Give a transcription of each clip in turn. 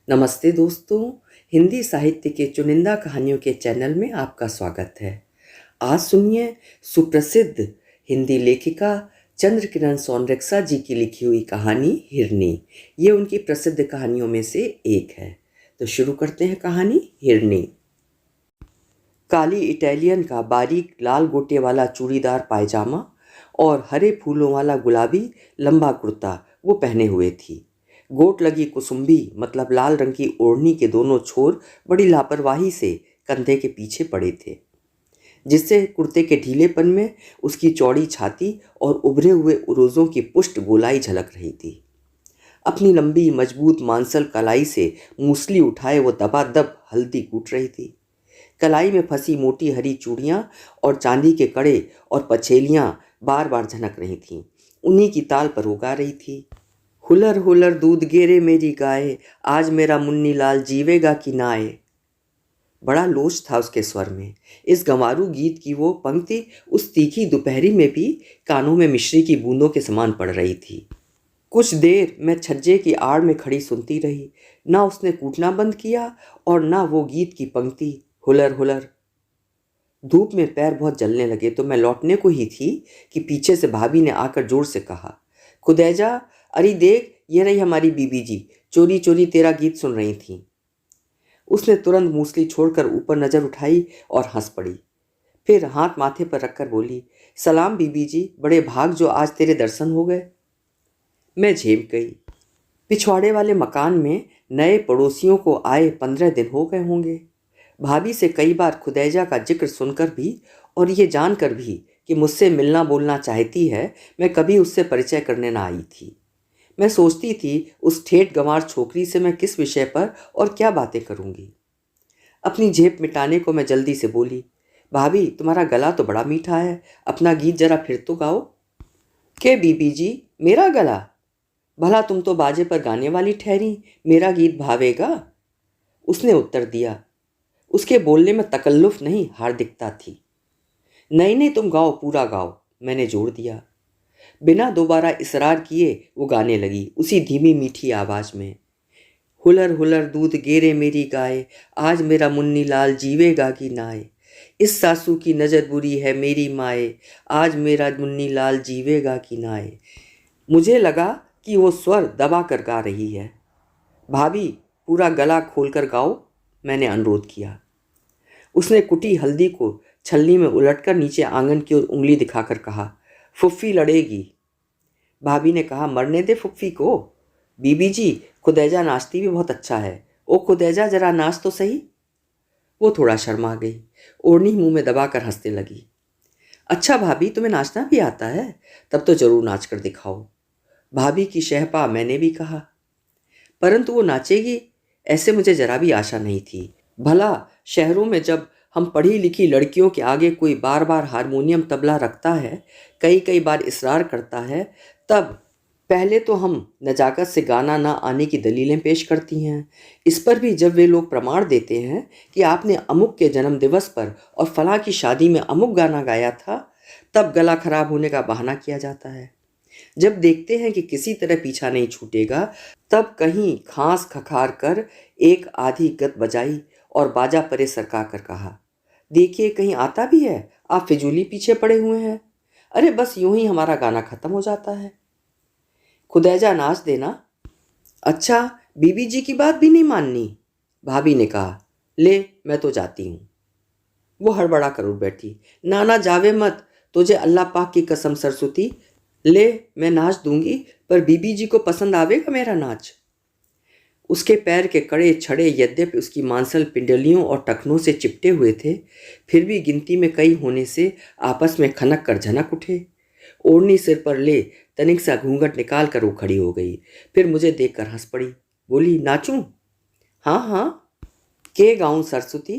नमस्ते दोस्तों। हिंदी साहित्य के चुनिंदा कहानियों के चैनल में आपका स्वागत है। आज सुनिए सुप्रसिद्ध हिंदी लेखिका चंद्रकिरण सोनरक्सा जी की लिखी हुई कहानी हिरनी। ये उनकी प्रसिद्ध कहानियों में से एक है। तो शुरू करते हैं कहानी हिरनी। काली इटालियन का बारीक लाल गोटे वाला चूड़ीदार पायजामा और हरे फूलों वाला गुलाबी लंबा कुर्ता वो पहने हुए थी। गोट लगी कुसुम्बी मतलब लाल रंग की ओढ़नी के दोनों छोर बड़ी लापरवाही से कंधे के पीछे पड़े थे, जिससे कुर्ते के ढीलेपन में उसकी चौड़ी छाती और उभरे हुए उरोजों की पुष्ट गोलाई झलक रही थी। अपनी लंबी मजबूत मांसल कलाई से मूसली उठाए वो दबादब हल्दी कूट रही थी। कलाई में फंसी मोटी हरी चूड़ियाँ और चांदी के कड़े और पछेलियाँ बार बार झनक रही थीं। उन्हीं की ताल पर वो गा रही थी। हुलर हुलर दूध गेरे मेरी गाय, आज मेरा मुन्नी लाल जीवेगा कि नाए। बड़ा लोच था उसके स्वर में। इस गंवारू गीत की वो पंक्ति उस तीखी दोपहरी में भी कानों में मिश्री की बूंदों के समान पड़ रही थी। कुछ देर मैं छज्जे की आड़ में खड़ी सुनती रही। ना उसने कूटना बंद किया और ना वो गीत की पंक्ति हुलर हुलर। धूप में पैर बहुत जलने लगे तो मैं लौटने को ही थी कि पीछे से भाभी ने आकर जोर से कहा, खुदैजा, अरे देख, ये रही हमारी बीबी जी, चोरी चोरी तेरा गीत सुन रही थी। उसने तुरंत मूसली छोड़कर ऊपर नजर उठाई और हंस पड़ी। फिर हाथ माथे पर रखकर बोली, सलाम बीबी जी, बड़े भाग जो आज तेरे दर्शन हो गए। मैं झेप गई। पिछवाड़े वाले मकान में नए पड़ोसियों को आए 15 दिन हो गए होंगे। भाभी से कई बार खुदैजा का जिक्र सुनकर भी और ये जानकर भी कि मुझसे मिलना बोलना चाहती है, मैं कभी उससे परिचय करने ना आई थी। मैं सोचती थी उस ठेठ गंवार छोकरी से मैं किस विषय पर और क्या बातें करूंगी। अपनी झेप मिटाने को मैं जल्दी से बोली, भाभी तुम्हारा गला तो बड़ा मीठा है, अपना गीत जरा फिर तो गाओ। के बीबी जी, मेरा गला? भला तुम तो बाजे पर गाने वाली ठहरी, मेरा गीत भावेगा? उसने उत्तर दिया। उसके बोलने में तकल्लुफ नहीं, हार्दिकता थी। नहीं नहीं, तुम गाओ, पूरा गाओ, मैंने जोर दिया। बिना दोबारा इसरार किए वो गाने लगी उसी धीमी मीठी आवाज में। हुलर हुलर दूध गेरे मेरी गाय, आज मेरा मुन्नी लाल जीवेगा कि नाए। इस सासू की नजर बुरी है मेरी माए, आज मेरा मुन्नी लाल जीवेगा कि नाए। मुझे लगा कि वो स्वर दबा कर गा रही है। भाभी, पूरा गला खोलकर गाओ, मैंने अनुरोध किया। उसने कुटी हल्दी को छलनी में उलटकर नीचे आंगन की ओर उंगली दिखाकर कहा, फुफ्फी लड़ेगी। भाभी ने कहा, मरने दे फुफ्फी को। बीबी जी, खुदैजा नाचती भी बहुत अच्छा है। ओ खुदैजा, जरा नाच तो सही। वो थोड़ा शर्मा गई, ओढ़नी मुंह में दबाकर हंसने लगी। अच्छा भाभी, तुम्हें नाचना भी आता है? तब तो जरूर नाच कर दिखाओ। भाभी की शहपा मैंने भी कहा। परंतु वो नाचेगी ऐसे मुझे जरा भी आशा नहीं थी। भला शहरों में जब हम पढ़ी लिखी लड़कियों के आगे कोई बार बार हारमोनियम तबला रखता है, कई कई बार इसरार करता है, तब पहले तो हम नजाकत से गाना ना आने की दलीलें पेश करती हैं। इस पर भी जब वे लोग प्रमाण देते हैं कि आपने अमुक के जन्म दिवस पर और फलां की शादी में अमुक गाना गाया था, तब गला खराब होने का बहाना किया जाता है। जब देखते हैं कि किसी तरह पीछा नहीं छूटेगा, तब कहीं खांस खखार कर एक आधी गत बजाई और बाजा परे सरका कर कहा, देखिए कहीं आता भी है, आप फिजूली पीछे पड़े हुए हैं। अरे बस यूं ही हमारा गाना खत्म हो जाता है। खुदैजा नाच देना। अच्छा, बीबी जी की बात भी नहीं माननी? भाभी ने कहा, ले मैं तो जाती हूँ। वो हड़बड़ा कर उठ बैठी। नाना जावे मत, तुझे अल्लाह पाक की कसम सरस्वती, ले मैं नाच दूंगी, पर बीबी जी को पसंद आवेगा मेरा नाच? उसके पैर के कड़े छड़े यद्यपि उसकी मांसल पिंडलियों और टखनों से चिपटे हुए थे, फिर भी गिनती में कई होने से आपस में खनक कर झनक उठे। ओढ़नी सिर पर ले तनिक सा घूंघट निकाल कर वो खड़ी हो गई। फिर मुझे देखकर हंस पड़ी। बोली, नाचूं? हाँ हाँ। के गाऊं सरस्वती?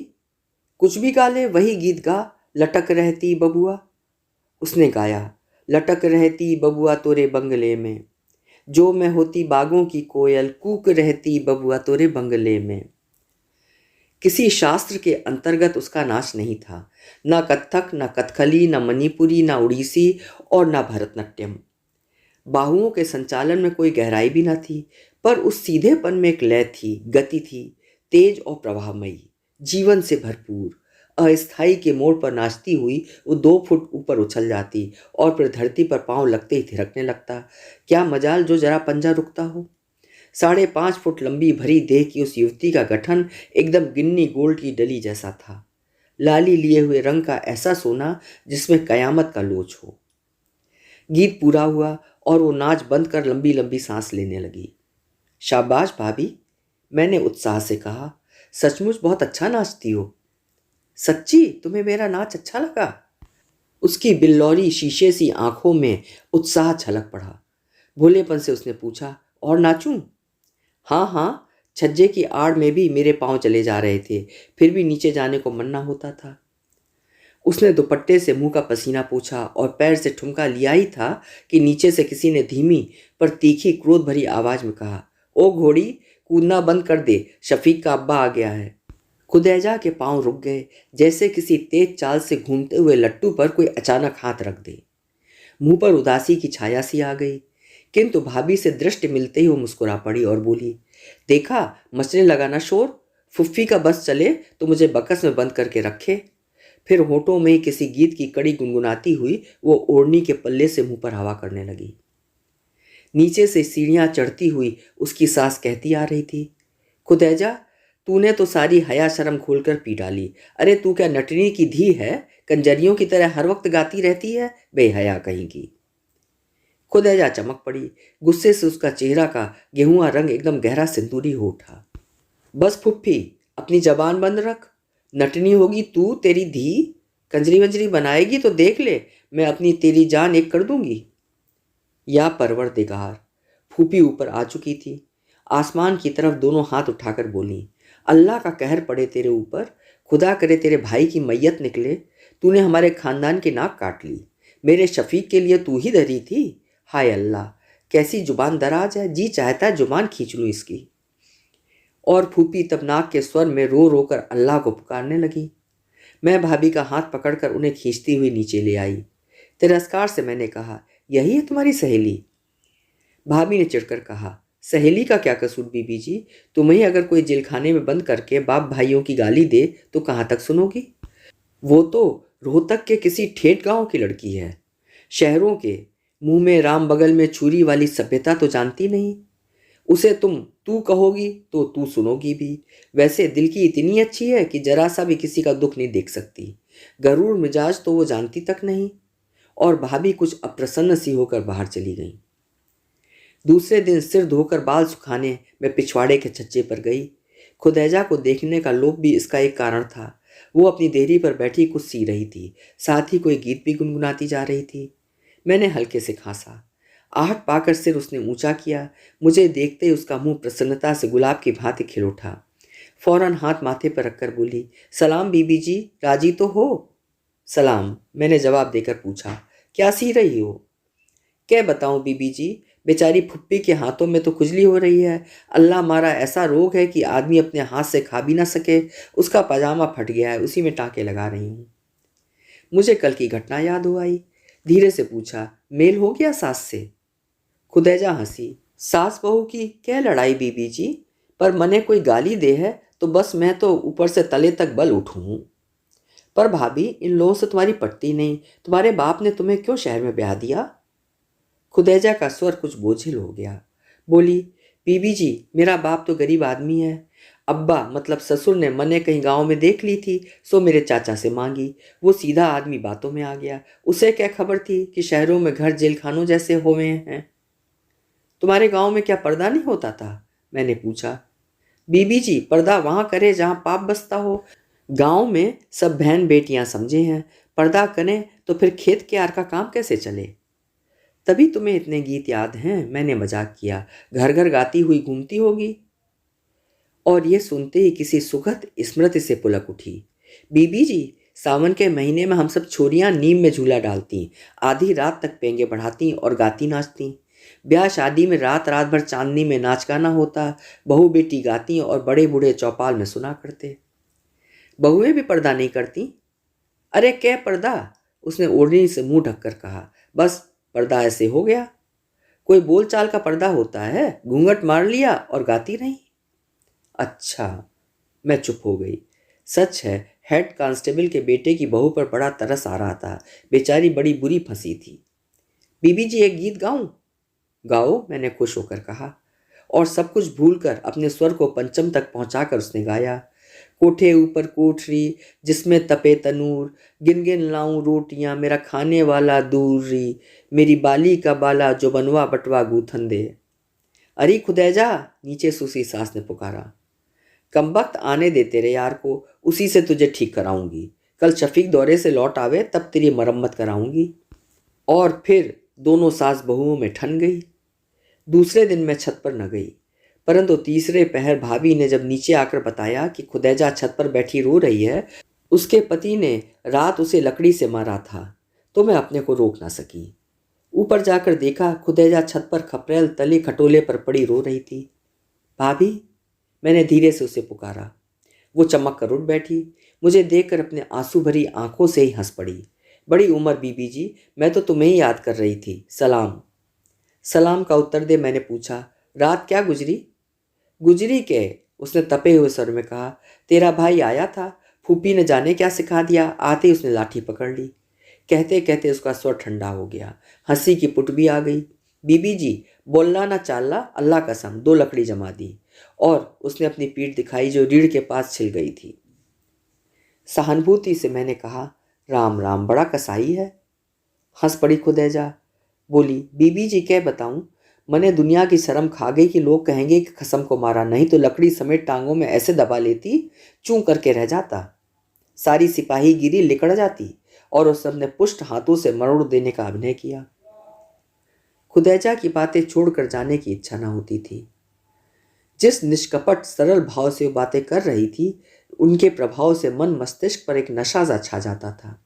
कुछ भी गा ले, वही गीत गा, लटक रहती बबुआ। उसने गाया, लटक रहती बबुआ तोरे बंगले में, जो मैं होती बागों की कोयल, कूक रहती बबुआ तोरे बंगले में। किसी शास्त्र के अंतर्गत उसका नाच नहीं था। न कत्थक, न कथकली, न मणिपुरी, न उड़ीसी और न भरतनाट्यम। बाहुओं के संचालन में कोई गहराई भी न थी, पर उस सीधेपन में एक लय थी, गति थी, तेज और प्रवाहमयी, जीवन से भरपूर। अस्थाई के मोड़ पर नाचती हुई वो 2 फुट ऊपर उछल जाती और फिर धरती पर पांव लगते ही थिरकने लगता। क्या मजाल जो जरा पंजा रुकता हो। 5.5 फुट लंबी भरी देह की उस युवती का गठन एकदम गिन्नी गोल्ड की डली जैसा था, लाली लिए हुए रंग का ऐसा सोना जिसमें कयामत का लोच हो। गीत पूरा हुआ और वो नाच बंद कर लंबी लंबी सांस लेने लगी। शाबाश भाभी, मैंने उत्साह से कहा, सचमुच बहुत अच्छा नाचती हो। सच्ची तुम्हें मेरा नाच अच्छा लगा? उसकी बिल्लौरी शीशे सी आंखों में उत्साह छलक पड़ा। भोलेपन से उसने पूछा, और नाचूं? हाँ हाँ, छज्जे की आड़ में भी मेरे पांव चले जा रहे थे, फिर भी नीचे जाने को मन ना होता था। उसने दुपट्टे से मुंह का पसीना पोंछा और पैर से ठुमका लिया ही था कि नीचे से किसी ने धीमी पर तीखी क्रोध भरी आवाज में कहा, ओ घोड़ी, कूदना बंद कर दे, शफीक का अब्बा आ गया है। खुदैजा के पांव रुक गए, जैसे किसी तेज चाल से घूमते हुए लट्टू पर कोई अचानक हाथ रख दे। मुंह पर उदासी की छाया सी आ गई, किंतु भाभी से दृष्टि मिलते ही वो मुस्कुरा पड़ी और बोली, देखा मचने लगा ना शोर, फुफ्फी का बस चले तो मुझे बकस में बंद करके रखे। फिर होठों में ही किसी गीत की कड़ी गुनगुनाती हुई वो ओढ़नी के पल्ले से मुंह पर हवा करने लगी। नीचे से सीढ़ियां चढ़ती हुई उसकी सास कहती आ रही थी, खुदैजा, तूने तो सारी हया शर्म खोलकर पी डाली। अरे तू क्या नटनी की धी है, कंजरियों की तरह हर वक्त गाती रहती है, बेहया कहीं की। खुदैजा चमक पड़ी, गुस्से से उसका चेहरा का गेहुआ रंग एकदम गहरा सिंदूरी हो उठा। बस फुफ्फी, अपनी जबान बंद रख। नटनी होगी तू, तेरी धी कंजरी वंजरी बनाएगी तो देख ले, मैं अपनी तेरी जान एक कर दूंगी। या परवरदिगार, फूफी ऊपर आ चुकी थी, आसमान की तरफ दोनों हाथ उठाकर बोली, अल्लाह का कहर पड़े तेरे ऊपर, खुदा करे तेरे भाई की मैयत निकले। तूने हमारे खानदान की नाक काट ली, मेरे शफीक के लिए तू ही धरी थी। हाय अल्लाह, कैसी जुबान दराज है, जी चाहता है जुबान खींच लूं इसकी। और फूफी तब नाक के स्वर में रो रो कर अल्लाह को पुकारने लगी। मैं भाभी का हाथ पकड़कर उन्हें खींचती हुई नीचे ले आई। तिरस्कार से मैंने कहा, यही है तुम्हारी सहेली? भाभी ने चिढ़कर कहा, सहेली का क्या कसूर बीबी जी, तुम्हें अगर कोई जेलखाने में बंद करके बाप भाइयों की गाली दे तो कहाँ तक सुनोगी? वो तो रोहतक के किसी ठेठ गांव की लड़की है, शहरों के मुंह में राम बगल में छुरी वाली सभ्यता तो जानती नहीं। उसे तुम तू कहोगी तो तू सुनोगी भी। वैसे दिल की इतनी अच्छी है कि जरा सा भी किसी का दुख नहीं देख सकती। गरूर मिजाज तो वो जानती तक नहीं। और भाभी कुछ अप्रसन्न सी होकर बाहर चली गई। दूसरे दिन सिर धोकर बाल सुखाने मैं पिछवाड़े के छज्जे पर गई। खुदैजा को देखने का लोभ भी इसका एक कारण था। वो अपनी देरी पर बैठी कुछ सी रही थी, साथ ही कोई गीत भी गुनगुनाती जा रही थी। मैंने हल्के से खांसा। आहट पाकर सिर उसने ऊंचा किया। मुझे देखते ही उसका मुंह प्रसन्नता से गुलाब की भांति खिल उठा। फौरन हाथ माथे पर रखकर बोली, सलाम बीबी जी, राजी तो हो? सलाम, मैंने जवाब देकर पूछा, क्या सी रही हो? क्या बताऊं बीबी जी, बेचारी फुप्पी के हाथों में तो खुजली हो रही है। अल्लाह मारा ऐसा रोग है कि आदमी अपने हाथ से खा भी ना सके। उसका पजामा फट गया है, उसी में टाँके लगा रही हूँ। मुझे कल की घटना याद हो आई। धीरे से पूछा, मेल हो गया सास से? खुदैजा हंसी, सास बहू की क्या लड़ाई बीबी जी, पर मने कोई गाली दे है तो बस मैं तो ऊपर से तले तक बल उठूं। पर भाभी, इन लोगों से तुम्हारी पटती नहीं। तुम्हारे बाप ने तुम्हें क्यों शहर में ब्याह दिया? खुदैजा का स्वर कुछ बोझिल हो गया। बोली, बीबी जी, मेरा बाप तो गरीब आदमी है। अब्बा मतलब ससुर ने मने कहीं गांव में देख ली थी, सो मेरे चाचा से मांगी। वो सीधा आदमी बातों में आ गया। उसे क्या खबर थी कि शहरों में घर जेल खानों जैसे हुए हैं। तुम्हारे गांव में क्या पर्दा नहीं होता था? मैंने पूछा। बीबी जी, पर्दा वहां करे जहां पाप बसता हो। गांव में सब बहन बेटियां समझे हैं, पर्दा करें तो फिर खेत के आर का काम कैसे चले? तभी तुम्हें इतने गीत याद हैं, मैंने मजाक किया। घर घर गाती हुई घूमती होगी। और ये सुनते ही किसी सुखद स्मृति से पुलक उठी। बीबी जी, सावन के महीने में हम सब छोरियां नीम में झूला डालती, आधी रात तक पेंगे बढ़ाती और गाती नाचती। ब्याह शादी में रात रात भर चांदनी में नाच गाना होता। बहू बेटी गाती और बड़े बूढ़े चौपाल में सुना करते। बहुएं भी पर्दा नहीं करती? अरे क्या पर्दा, उसने ओढ़नी से मुंह ढककर कहा। बस पर्दा ऐसे हो गया। कोई बोलचाल का पर्दा होता है, घूंघट मार लिया और गाती रही। अच्छा। मैं चुप हो गई। सच है, हेड कांस्टेबल के बेटे की बहू पर बड़ा तरस आ रहा था। बेचारी बड़ी बुरी फंसी थी। बीबी जी, एक गीत गाऊं? गाओ, मैंने खुश होकर कहा। और सब कुछ भूलकर अपने स्वर को पंचम तक पहुंचाकर उसने गाया। कोठे ऊपर कोठरी जिसमें तपे तनूर, गिन गिन लाऊं रोटियां मेरा खाने वाला दूर री, मेरी बाली का बाला जो बनवा बटवा गूथन दे। अरे खुदैजा, नीचे सूसी सास ने पुकारा। कमबख्त आने दे तेरे यार को, उसी से तुझे ठीक कराऊंगी। कल शफीक दौरे से लौट आवे तब तेरी मरम्मत कराऊंगी। और फिर दोनों सास बहुओं में ठन गई। दूसरे दिन मैं छत पर न गई, परंतु तीसरे पहर भाभी ने जब नीचे आकर बताया कि खुदैजा छत पर बैठी रो रही है, उसके पति ने रात उसे लकड़ी से मारा था, तो मैं अपने को रोक ना सकी। ऊपर जाकर देखा, खुदैजा छत पर खपरेल तले खटोले पर पड़ी रो रही थी। भाभी, मैंने धीरे से उसे पुकारा। वो चमक कर उठ बैठी। मुझे देखकर अपने आंसू भरी आंखों से ही हंस पड़ी। बड़ी उम्र बीबी जी, मैं तो तुम्हें ही याद कर रही थी। सलाम। सलाम का उत्तर दे मैंने पूछा, रात क्या गुजरी? गुजरी के, उसने तपे हुए स्वर में कहा। तेरा भाई आया था, फूफी ने जाने क्या सिखा दिया, आते ही उसने लाठी पकड़ ली। कहते कहते उसका स्वर ठंडा हो गया, हंसी की पुट भी आ गई। बीबी जी, बोलना ना चालना, अल्लाह कसम, 2 लकड़ी जमा दी। और उसने अपनी पीठ दिखाई जो रीढ़ के पास छिल गई थी। सहानुभूति से मैंने कहा, राम राम, बड़ा कसाई है। हंस पड़ी खुदैजा। बोली, बीबी जी क्या बताऊं, मैंने दुनिया की शर्म खा गई कि लोग कहेंगे कि खसम को मारा, नहीं तो लकड़ी समेत टांगों में ऐसे दबा लेती, चूं करके रह जाता। सारी सिपाही गिरी लिकड़ जाती और उस सबने पुष्ट हाथों से मरोड़ देने का अभिनय किया। खुदैजा की बातें छोड़कर जाने की इच्छा न होती थी। जिस निष्कपट सरल भाव से वो बातें कर रही थी, उनके प्रभाव से मन मस्तिष्क पर एक नशा सा छा जाता था।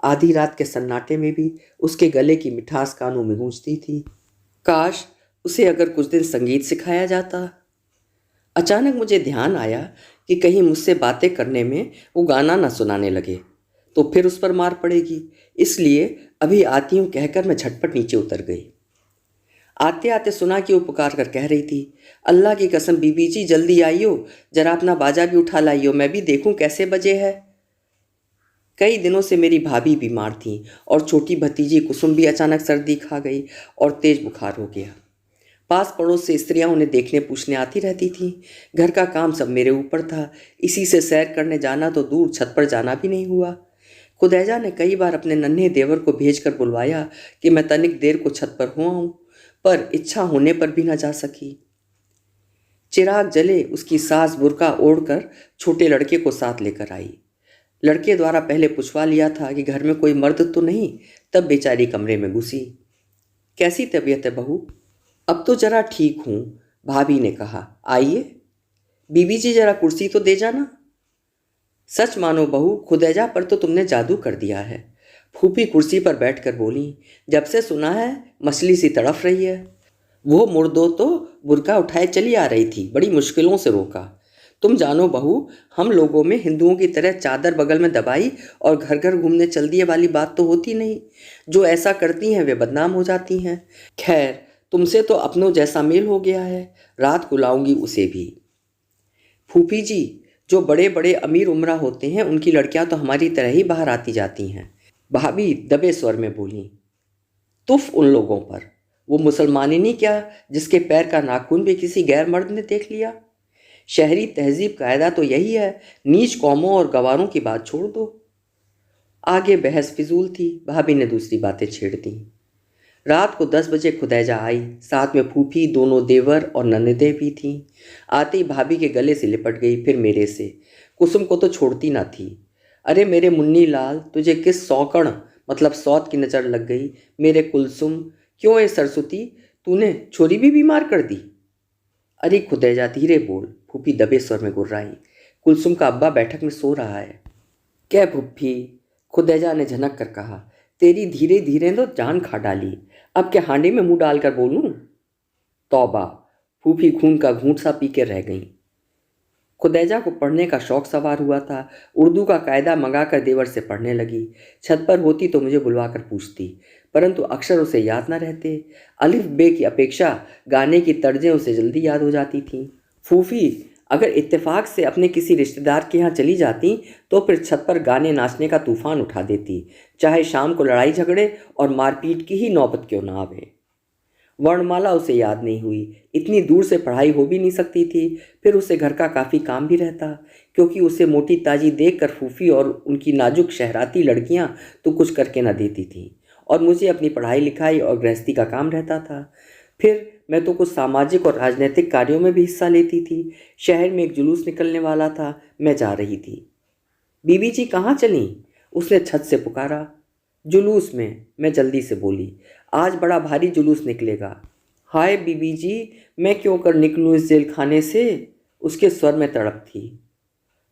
आधी रात के सन्नाटे में भी उसके गले की मिठास कानों में गूंजती थी। काश उसे अगर कुछ दिन संगीत सिखाया जाता। अचानक मुझे ध्यान आया कि कहीं मुझसे बातें करने में वो गाना ना सुनाने लगे, तो फिर उस पर मार पड़ेगी। इसलिए अभी आती हूँ कहकर मैं झटपट नीचे उतर गई। आते आते सुना कि वो पुकार कर कह रही थी, अल्लाह की कसम बीबी जी, जल्दी आइयो, जरा अपना बाजा भी उठा लाइयो, मैं भी देखूं कैसे बजे है। कई दिनों से मेरी भाभी बीमार थी और छोटी भतीजी कुसुम भी अचानक सर्दी खा गई और तेज बुखार हो गया। पास पड़ोस से स्त्रियां उन्हें देखने पूछने आती रहती थीं। घर का काम सब मेरे ऊपर था, इसी से सैर करने जाना तो दूर, छत पर जाना भी नहीं हुआ। खुदैजा ने कई बार अपने नन्हे देवर को भेजकर बुलवाया कि मैं तनिक देर को छत पर हो आऊं, पर इच्छा होने पर भी न जा सकी। चिराग जले उसकी सास बुर्का ओढ़कर छोटे लड़के को साथ लेकर आई। लड़के द्वारा पहले पूछवा लिया था कि घर में कोई मर्द तो नहीं, तब बेचारी कमरे में घुसी। कैसी तबीयत है बहू? अब तो जरा ठीक हूं, भाभी ने कहा। आइए। बीबी जी, जरा कुर्सी तो दे जाना। सच मानो बहू, खुदैजा पर तो तुमने जादू कर दिया है। फूफी कुर्सी पर बैठकर बोली, जब से सुना है मछली सी तड़फ रही है। वो मुर्दो तो बुर्का उठाए चली आ रही थी, बड़ी मुश्किलों से रोका। तुम जानो बहू, हम लोगों में हिंदुओं की तरह चादर बगल में दबाई और घर घर घूमने चल दिए वाली बात तो होती नहीं। जो ऐसा करती हैं वे बदनाम हो जाती हैं। खैर, तुमसे तो अपनों जैसा मेल हो गया है, रात को लाऊंगी उसे भी। फूफी जी, जो बड़े बड़े अमीर उमरा होते हैं उनकी लड़कियां तो हमारी तरह ही बाहर आती जाती हैं, भाभी दबे स्वर में बोली। तुफ उन लोगों पर, वो मुसलमानी क्या जिसके पैर का नाखून भी किसी गैर मर्द ने देख लिया। शहरी तहजीब कायदा तो यही है, नीच कौमों और गवारों की बात छोड़ दो। आगे बहस फिजूल थी, भाभी ने दूसरी बातें छेड़ दी। रात को 10 बजे खुदैजा आई, साथ में फूफी, दोनों देवर और ननदे भी थीं। आते ही भाभी के गले से लिपट गई, फिर मेरे से। कुसुम को तो छोड़ती ना थी। अरे मेरे मुन्नी लाल, तुझे किस सौकड़ मतलब सौत की नज़र लग गई? मेरे कुलसुम, क्यों ए सरस्वती, तूने छोरी भी बीमार कर दी? अरे खुदैजा, धीरे बोल, फूफी दबे स्वर में गुर्राई। कुलसुम का अब्बा बैठक में सो रहा है। क्या फूफी? खुदैजा ने झनक कर कहा। तेरी धीरे धीरे तो जान खा डाली, अब क्या हांडी में मुंह डालकर बोलूं? तौबा, फूफी खून का घूंट सा पी के रह गई। खुदैजा को पढ़ने का शौक सवार हुआ था। उर्दू का कायदा मंगाकर देवर से पढ़ने लगी। छत पर होती तो मुझे बुलवाकर पूछती, परंतु अक्षर उसे याद न रहते। अलिफ बे की अपेक्षा गाने की तर्जें उसे जल्दी याद हो जाती थीं। फूफी अगर इत्तेफाक से अपने किसी रिश्तेदार के यहाँ चली जाती तो फिर छत पर गाने नाचने का तूफान उठा देती, चाहे शाम को लड़ाई झगड़े और मारपीट की ही नौबत क्यों ना आवे। वर्णमाला उसे याद नहीं हुई, इतनी दूर से पढ़ाई हो भी नहीं सकती थी। फिर उसे घर का काफ़ी काम भी रहता, क्योंकि उसे मोटी ताजी देखकर फूफी और उनकी नाजुक शहराती लड़कियां तो कुछ करके न देती थीं, और मुझे अपनी पढ़ाई लिखाई और गृहस्थी का काम रहता था। फिर मैं तो कुछ सामाजिक और राजनीतिक कार्यों में भी हिस्सा लेती थी। शहर में एक जुलूस निकलने वाला था, मैं जा रही थी। बीबी जी कहाँ चली? उसने छत से पुकारा। जुलूस में, मैं जल्दी से बोली। आज बड़ा भारी जुलूस निकलेगा। हाय बीबी जी, मैं क्यों कर निकलूं इस जेल खाने से? उसके स्वर में तड़प थी।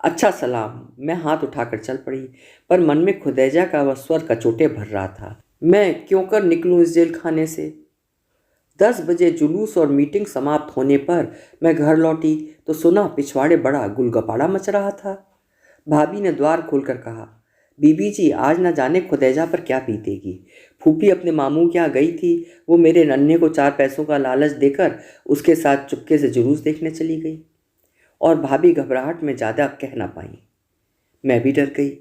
अच्छा सलाम, मैं हाथ उठाकर चल पड़ी, पर मन में खुदैजा का वह स्वर कचोटे भर रहा था। मैं क्यों कर निकलूं इस जेल खाने से? 10 बजे जुलूस और मीटिंग समाप्त होने पर मैं घर लौटी तो सुना पिछवाड़े बड़ा गुलगपाड़ा मच रहा था। भाभी ने द्वार खोलकर कहा, बीबी जी आज न जाने खुदैजा पर क्या बीतेगी। फूफी अपने मामू के यहाँ गई थी, वो मेरे नन्हे को 4 पैसों का लालच देकर उसके साथ चुपके से जुलूस देखने चली गई, और भाभी घबराहट में ज़्यादा कह ना पाई। मैं भी डर गई।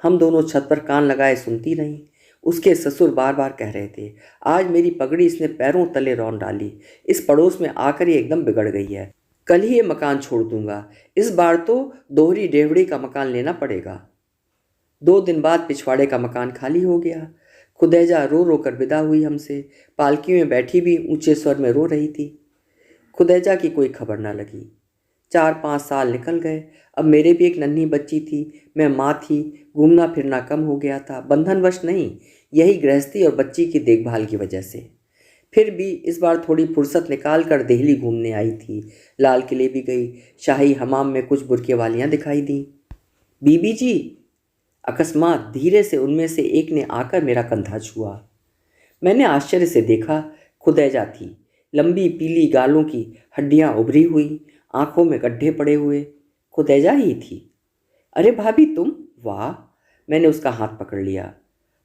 हम दोनों छत पर कान लगाए सुनती रहीं। उसके ससुर बार बार कह रहे थे, आज मेरी पगड़ी इसने पैरों तले रौंद डाली, इस पड़ोस में आकर ये एकदम बिगड़ गई है। कल ही ये मकान छोड़ दूंगा, इस बार तो दोहरी डेवड़ी का मकान लेना पड़ेगा। 2 दिन बाद पिछवाड़े का मकान खाली हो गया। खुदैजा रो रो कर विदा हुई हमसे। पालकी में बैठी भी ऊंचे स्वर में रो रही थी। खुदैजा की कोई खबर ना लगी। 4-5 साल निकल गए। अब मेरे भी एक नन्ही बच्ची थी, मैं माँ थी। घूमना फिरना कम हो गया था, बंधनवश नहीं, यही गृहस्थी और बच्ची की देखभाल की वजह से। फिर भी इस बार थोड़ी फुर्सत निकाल कर देहली घूमने आई थी। लाल किले भी गई, शाही हमाम में कुछ बुरके वालियाँ दिखाई दी। बीबी जी, अकस्मात धीरे से उनमें से एक ने आकर मेरा कंधा छुआ। मैंने आश्चर्य से देखा, खुदैजा थी। लंबी पीली गालों की हड्डियां उभरी हुई, आंखों में गड्ढे पड़े हुए। खुदैजा ही थी। अरे भाभी तुम, वाह! मैंने उसका हाथ पकड़ लिया।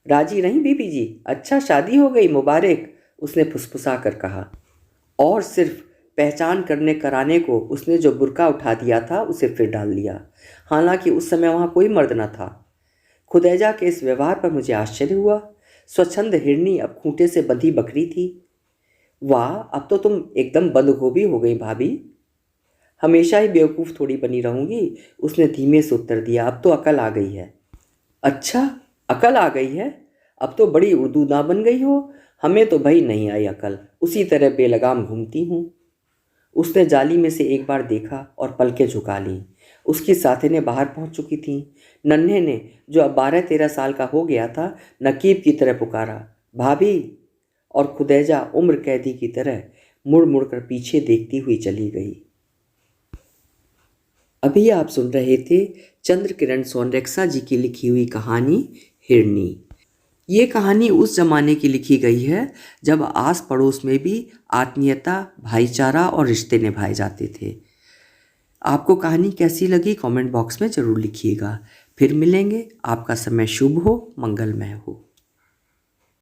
राजी नहीं बीबी जी? अच्छा, शादी हो गई, मुबारक, उसने फुसफुसा कर कहा। और सिर्फ पहचान करने कराने को उसने जो बुर्का उठा दिया था उसे फिर डाल दिया, हालांकि उस समय वहाँ कोई मर्द न था। खुदैजा के इस व्यवहार पर मुझे आश्चर्य हुआ। स्वच्छंद हिरनी अब खूंटे से बंधी बकरी थी। वाह, अब तो तुम एकदम बंदगोभी हो गई भाभी। हमेशा ही बेवकूफ़ थोड़ी बनी रहूंगी, उसने धीमे से उत्तर दिया। अब तो अकल आ गई है। अच्छा, अकल आ गई है? अब तो बड़ी उर्दूदा बन गई हो। हमें तो भाई नहीं आई अकल, उसी तरह बेलगाम घूमती हूँ। उसने जाली में से एक बार देखा और पलकें झुका लीं। उसकी साथिनें बाहर पहुंच चुकी थीं। नन्हे ने, जो अब 12-13 साल का हो गया था, नकीब की तरह पुकारा, भाभी, और खुदैजा उम्र कैदी की तरह मुड़ मुड़ कर पीछे देखती हुई चली गई। अभी आप सुन रहे थे चंद्र किरण सोनरेक्सा जी की लिखी हुई कहानी हिरनी। ये कहानी उस जमाने की लिखी गई है जब आस पड़ोस में भी आत्मीयता, भाईचारा और रिश्ते निभाए जाते थे। आपको कहानी कैसी लगी कमेंट बॉक्स में ज़रूर लिखिएगा। फिर मिलेंगे। आपका समय शुभ हो, मंगलमय हो।